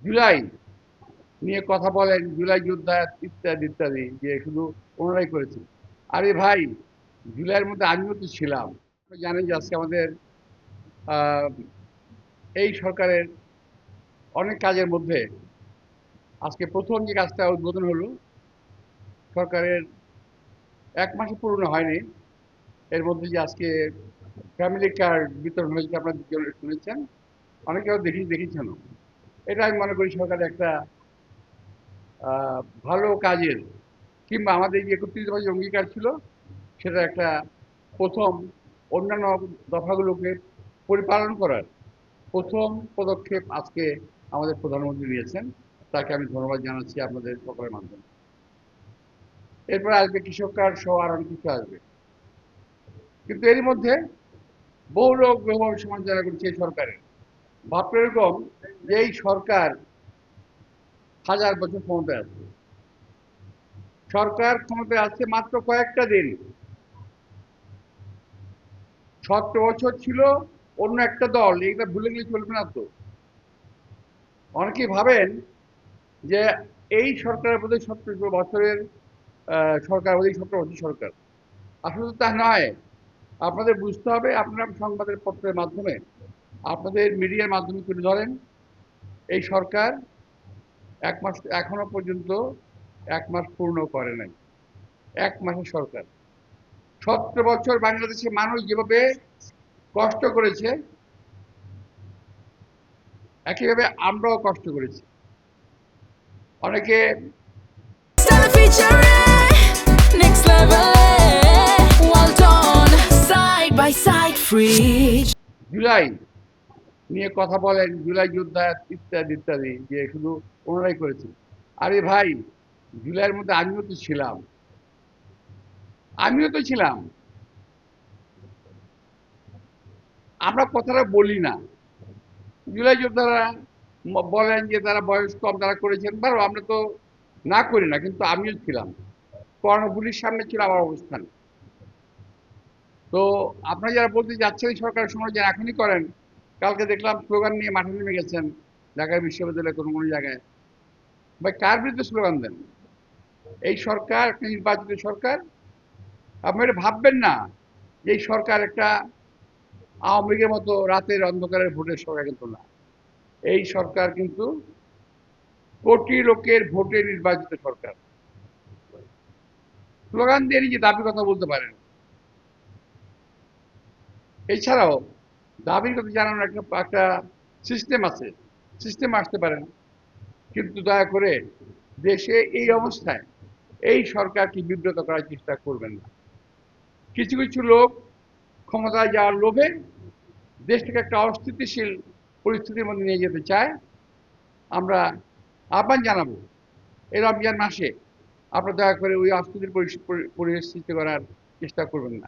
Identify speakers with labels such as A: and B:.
A: জুলাই নিয়ে কথা বলেন, জুলাই যোদ্ধা ইত্যাদি ইত্যাদি, যে শুধু ওনারাই করেছে। আরে ভাই, জুলাইয়ের মধ্যে আমিও তো ছিলাম। আপনি জানেন যে আজকে আমাদের আহ, এই সরকারের অনেক কাজের মধ্যে আজকে প্রথম যে কাজটা উদ্বোধন হলো, সরকারের 1 মাসে পূর্ণ হয়নি, এর মধ্যে যে আজকে ফ্যামিলি কার্ড বিতরণ হয়েছে, আপনারা শুনেছেন, অনেকেও দেখেছেন। এটা আমি মনে করি সরকারের একটা ভালো কাজের, কিংবা আমাদের যে 31 দফা অঙ্গীকার ছিল, সেটা একটা প্রথম অন্যান্য দফাগুলোকে পরিপালন করার প্রথম পদক্ষেপ আজকে আমাদের প্রধানমন্ত্রী নিয়েছেন। তাকে আমি ধন্যবাদ জানাচ্ছি আপনাদের সকলের মাধ্যমে। এরপরে আসবে কৃষক কার্ড সহ আর অনেক কিছু আসবে। কিন্তু এরই মধ্যে বহু লোক বহু সমালোচনা করছে এই সরকারের। ভাবতে এরকম যে এই সরকার 1000 বছর ক্ষমতায় আছে, সরকার ক্ষমতায় আছে মাত্র কয়েকটা দিন। 17 বছর ছিল অন্য একটা দল, এইটা ভুলে গেলে চলবে না তো। অনেকেই ভাবেন যে এই সরকারের বোধহয় 17 বছরের সরকার, বোধহয় 17 বছর সরকার। আসলে তা নয়। আপনাদের বুঝতে হবে, আপনারা সংবাদের পত্রের মাধ্যমে, আপনাদের মিডিয়ার মাধ্যমে তুলে ধরেন, এই সরকার 1 মাস এখনো পর্যন্ত 1 মাস পূর্ণ করে নাই। 1 মাসের সরকার। 17 বছর বাংলাদেশের মানুষ যেভাবে কষ্ট করেছে, একইভাবে আমরাও কষ্ট করেছি। অনেকে
B: Next level, well done, side by side, free.
A: July নিয়ে কথা বলেন, জুলাই যোদ্ধা ইত্যাদি ইত্যাদি, যে শুধু ওনারাই করেছে। আরে ভাই, জুলাইয়ের মধ্যে আমিও তো ছিলাম। আমরা কথাটা বলি না। জুলাই যোদ্ধারা বলেন যে তারা বয়স কম, তারা করেছেন, বারো আমরা তো না করি না, কিন্তু আমিও ছিলাম। কর্ণফুলির সামনে ছিল আমার অবস্থান। তো আপনারা যারা বলতে যাচ্ছেন এই সরকারের সময়, যারা এখনই করেন, কালকে দেখলাম স্লোগান নিয়ে মাঠে নেমে গেছেন ঢাকা বিশ্ববিদ্যালয়ে কোনো কোনো জায়গায়। ভাই, কার বিরুদ্ধে স্লোগান দেন? এই সরকার একটা নির্বাচিত সরকার। আপনি এটা ভাববেন না যে এই সরকার একটা আওয়ামী লীগের মতো রাতের অন্ধকারের ভোটের সরকার, কিন্তু না। এই সরকার কিন্তু কোটি লোকের ভোটে নির্বাচিত সরকার। স্লোগান দিয়ে নিজে দাবি কথা বলতে পারেন। এছাড়াও দাবির কথা জানানোর একটা একটা সিস্টেম আছে, সিস্টেম আসতে পারেন। কিন্তু দয়া করে দেশে এই অবস্থায় এই সরকারকে বিব্রত করার চেষ্টা করবেন না। কিছু কিছু লোক ক্ষমতায় যাওয়ার লোভে দেশটাকে একটা অস্থিতিশীল পরিস্থিতির মধ্যে নিয়ে যেতে চায়। আমরা আহ্বান জানাবো, এই রমজান মাসে আপনারা দয়া করে ওই অস্থিতির পরিস্থিতি করার চেষ্টা করবেন না।